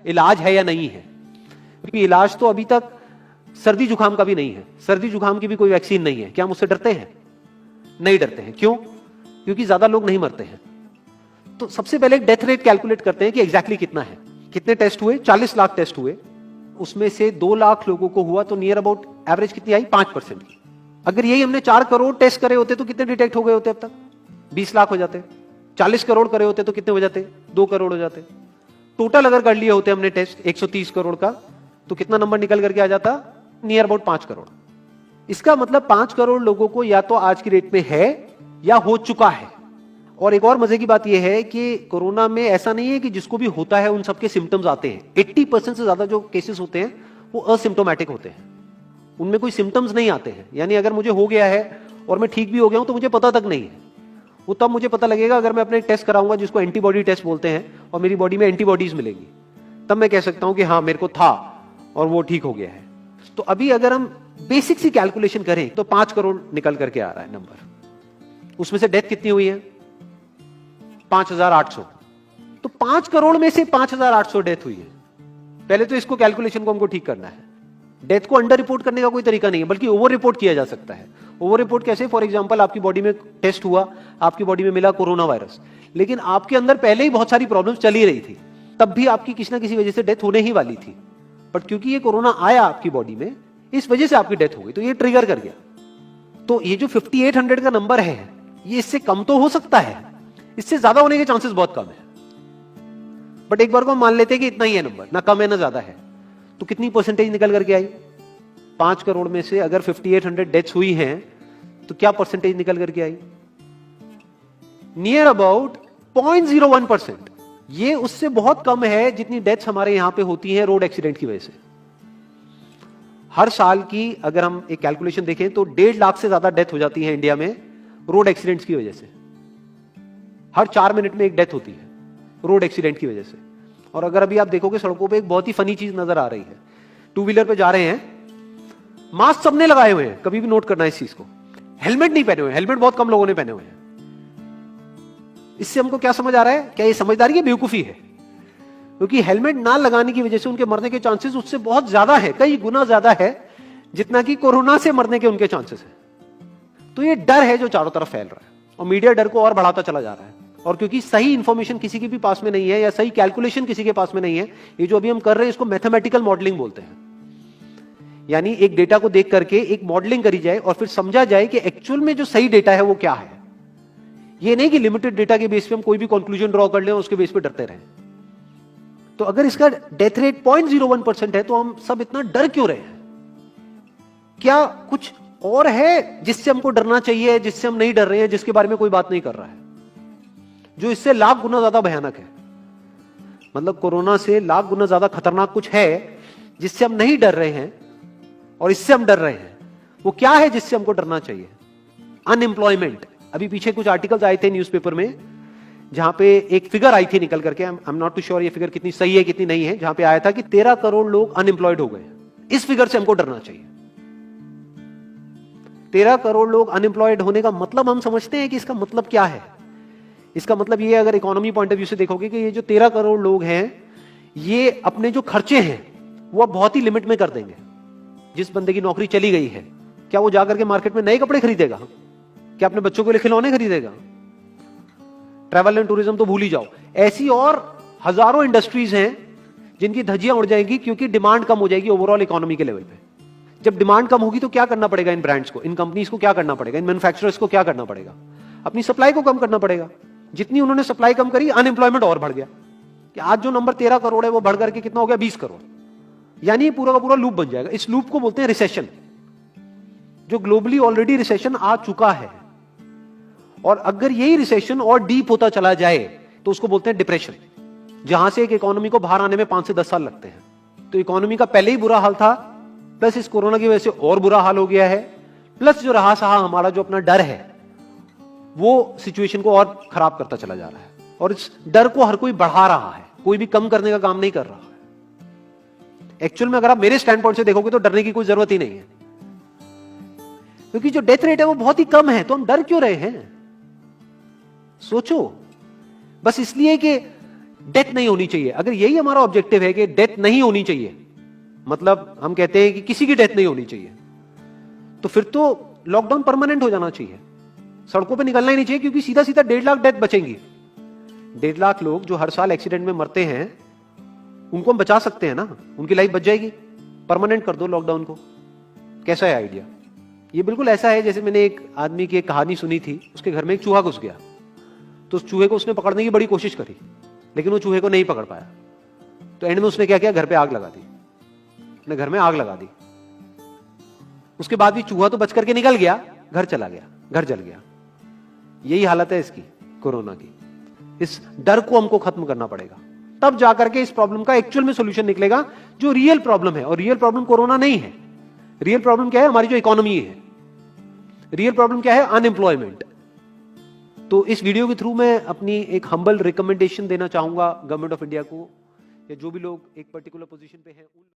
इलाज है या नहीं है, क्योंकि इलाज तो अभी तक सर्दी जुकाम का भी नहीं है, सर्दी जुकाम की भी कोई वैक्सीन नहीं है। क्या हम उससे डरते हैं? नहीं डरते हैं। क्यों? क्योंकि ज्यादा लोग नहीं मरते हैं। तो सबसे पहले डेथ रेट कैलकुलेट करते हैं कि एग्जैक्टली कितना है। कितने टेस्ट हुए? 40 लाख टेस्ट हुए, उसमें से 2 लाख लोगों को हुआ, तो नियर अबाउट एवरेज कितनी आई? 5% की। अगर यही हमने 4 करोड़ टेस्ट करे होते तो कितने डिटेक्ट हो गए होते? अब तक 20 लाख हो जाते। 40 करोड़ करे होते तो कितने हो जाते? 2 करोड़ हो जाते। टोटल अगर कर लिए होते हमने टेस्ट 130 करोड़ का, तो कितना नंबर निकल करके आ जाता? Near about 5 crore. इसका मतलब 5 करोड़ लोगों को या तो आज की डेट में है या हो चुका है। और एक और मजे की बात यह है कि कोरोना में ऐसा नहीं है कि जिसको भी होता है उन सबके सिम्टम्स आते हैं। 80% से ज्यादा जो केसेस होते हैं वो असिम्टोमेटिक होते हैं, उनमें कोई सिम्टम्स नहीं आते हैं। यानी अगर मुझे हो गया है और मैं ठीक भी हो गया हूं तो मुझे पता तक नहीं है। वो तब मुझे पता लगेगा अगर मैं अपने एक टेस्ट कराऊंगा जिसको एंटीबॉडी टेस्ट बोलते हैं, और मेरी बॉडी में एंटीबॉडीज मिलेगी, तब मैं कह सकता हूं कि हाँ मेरे को था और वो ठीक हो गया है। तो अभी अगर हम बेसिक सी कैलकुलेशन करें तो 5 करोड़ निकल करके आ रहा है नंबर। उसमें से डेथ कितनी हुई है? 5800। तो 5 करोड़ में से 5800 डेथ हुई है। पहले तो इसको कैलकुलेशन को हमको ठीक करना है। डेथ को अंडर रिपोर्ट करने का कोई तरीका नहीं है, बल्कि ओवर रिपोर्ट किया जा सकता है। ओवर रिपोर्ट कैसे? फॉर एग्जांपल आपकी बॉडी में टेस्ट हुआ, आपकी बॉडी में मिला कोरोना वायरस, लेकिन आपके अंदर पहले ही बहुत सारी प्रॉब्लम्स चली रही थी, तब भी आपकी किसी ना किसी वजह से डेथ होने ही वाली थी। बट क्योंकि ये कोरोना आया आपकी बॉडी में, इस वजह से आपकी डेथ हो गई, तो ये ट्रिगर कर गया। तो ये जो 5800 का नंबर है, ये इससे कम तो हो सकता है, इससे ज्यादा होने के चांसेस बहुत कम है। बट एक बार को हम मान लेते हैं कि इतना ही है नंबर, ना कम है ना ज्यादा है, तो कितनी परसेंटेज निकल करके आई? 5 करोड़ में से अगर 5800 डेथ्स हुई हैं तो क्या परसेंटेज निकल करके आई? Near about 0.01%। ये उससे बहुत कम है जितनी डेथ्स हमारे यहां पे होती हैं रोड एक्सीडेंट की वजह से। हर साल की अगर हम एक कैलकुलेशन देखें तो 1.5 लाख से ज्यादा डेथ हो जाती है इंडिया में रोड एक्सीडेंट्स की वजह से। हर 4 मिनट में एक डेथ होती है रोड एक्सीडेंट की वजह से। और अगर अभी आप देखोगे सड़कों पे एक बहुत ही फनी चीज नजर आ रही है। 2 व्हीलर पे जा रहे हैं, मास्क सबने लगाए हुए हैं, कभी भी नोट करना इस चीज को। हेलमेट नहीं पहने हुए, हेलमेट बहुत कम लोगों ने पहने हुए हैं। इससे हमको क्या समझ आ रहा है? क्या ये समझदारी है, बेवकूफी है? क्योंकि हेलमेट ना लगाने की वजह से उनके मरने के चांसेस उससे बहुत ज्यादा है, कई गुना ज्यादा है जितना कि कोरोना से मरने के उनके चांसेस है। तो ये डर है जो चारों तरफ फैल रहा है, और मीडिया डर को और बढ़ाता चला जा रहा है। और क्योंकि सही इंफॉर्मेशन किसी के भी पास में नहीं है, या सही कैलकुलेशन किसी के पास में नहीं है, ये जो अभी हम कर रहे हैं इसको मैथमेटिकल मॉडलिंग बोलते हैं। यानी एक डेटा को देख करके एक मॉडलिंग करी जाए और फिर समझा जाए कि एक्चुअल में जो सही डेटा है वो क्या है। ये नहीं कि लिमिटेड डेटा के बेस पे हम कोई भी कंक्लूजन ड्रॉ कर लें और उसके बेस पे डरते रहें। तो अगर इसका डेथ रेट 0.01% है तो हम सब इतना डर क्यों रहे हैं? क्या कुछ और है जिससे हमको डरना चाहिए, जिससे हम नहीं डर रहे हैं, जिसके बारे में कोई बात नहीं कर रहा है, जो इससे लाख गुना ज्यादा भयानक है? मतलब कोरोना से लाख गुना ज्यादा खतरनाक कुछ है जिससे हम नहीं डर रहे हैं और इससे हम डर रहे हैं। वो क्या है जिससे हमको डरना चाहिए? अनएम्प्लॉयमेंट। अभी पीछे कुछ आर्टिकल्स आए थे न्यूज़पेपर में जहां पे एक फिगर आई थी निकल करके, I am not too sure ये फिगर कितनी सही है कितनी नहीं है, जहां पे आया था कि 13 करोड़ लोग अनएम्प्लॉयड हो गए। इस फिगर से हमको डरना चाहिए। 13 करोड़ लोग अनएम्प्लॉयड होने का मतलब हम समझते हैं कि इसका मतलब क्या है? इसका मतलब ये, अगर इकोनॉमी पॉइंट ऑफ व्यू से देखोगे, कि ये जो 13 करोड़ लोग हैं ये अपने जो खर्चे हैं वो अब बहुत ही लिमिट में कर देंगे। जिस बंदे की नौकरी चली गई है, क्या वो जाकर के मार्केट में नए कपड़े खरीदेगा? क्या अपने बच्चों के लिए खिलौने खरीदेगा? ट्रैवल एंड टूरिज्म तो भूल ही जाओ। ऐसी और हजारों इंडस्ट्रीज हैं जिनकी धज्जियां उड़ जाएंगी क्योंकि डिमांड कम हो जाएगी ओवरऑल इकोनॉमी के लेवल पे। जब डिमांड कम होगी तो क्या करना पड़ेगा इन ब्रांड्स को, इन कंपनीज को क्या करना पड़ेगा, इन मैन्युफैक्चरर्स को क्या करना पड़ेगा? अपनी सप्लाई को कम करना पड़ेगा। जितनी उन्होंने सप्लाई कम करी, अनएम्प्लॉयमेंट और बढ़ गया। कि आज जो नंबर 13 करोड़ है वो बढ़ करके कितना हो गया? 20 करोड़। यानी पूरा का पूरा लूप बन जाएगा। इस लूप को बोलते हैं रिसेशन, जो ग्लोबली ऑलरेडी रिसेशन आ चुका है। और अगर यही रिसेशन और डीप होता चला जाए तो उसको बोलते हैं डिप्रेशन, जहां से एक इकोनॉमी को बाहर आने में 5 से 10 साल लगते हैं। तो इकोनॉमी का पहले ही बुरा हाल था, प्लस इस कोरोना की वजह से और बुरा हाल हो गया है, प्लस जो रहा सहा हमारा जो अपना डर है वो सिचुएशन को और खराब करता चला जा रहा है। और इस डर को हर कोई बढ़ा रहा है, कोई भी कम करने का काम नहीं कर रहा है। एक्चुअल में अगर आप मेरे स्टैंड पॉइंट से देखोगे तो डरने की कोई जरूरत ही नहीं है, क्योंकि जो डेथ रेट है वो बहुत ही कम है। तो हम डर क्यों रहे हैं? सोचो। बस इसलिए कि डेथ नहीं होनी चाहिए। अगर यही हमारा ऑब्जेक्टिव है कि डेथ नहीं होनी चाहिए, मतलब हम कहते हैं कि किसी की डेथ नहीं होनी चाहिए, तो फिर तो लॉकडाउन परमानेंट हो जाना चाहिए, सड़कों पे निकलना ही नहीं चाहिए, क्योंकि सीधा सीधा 1.5 लाख डेथ बचेंगी। 1.5 लाख लोग जो हर साल एक्सीडेंट में मरते हैं, उनको हम बचा सकते हैं ना, उनकी लाइफ बच जाएगी। परमानेंट कर दो लॉकडाउन को। कैसा है आइडिया? ये बिल्कुल ऐसा है जैसे मैंने एक आदमी की एक कहानी सुनी थी, उसके घर में एक चूहा घुस गया, तो उस चूहे को उसने पकड़ने की बड़ी कोशिश करी, लेकिन वो चूहे को नहीं पकड़ पाया। तो एंड में उसने क्या किया, घर पे आग लगा दी, अपने घर में आग लगा दी। उसके बाद भी चूहा तो बच करके निकल गया, घर चला गया, घर जल गया। यही हालत है इसकी, कोरोना की। इस डर को हमको खत्म करना पड़ेगा, तब जाकर के इस प्रॉब्लम का एक्चुअल में सॉल्यूशन निकलेगा, जो रियल प्रॉब्लम है। और रियल प्रॉब्लम कोरोना नहीं है। रियल प्रॉब्लम क्या है? हमारी जो इकोनॉमी है। रियल प्रॉब्लम क्या है? अनएम्प्लॉयमेंट। तो इस वीडियो के थ्रू मैं अपनी एक हम्बल रिकमेंडेशन देना चाहूंगा गवर्नमेंट ऑफ इंडिया को, या जो भी लोग एक पर्टिकुलर पोजीशन पे हैं।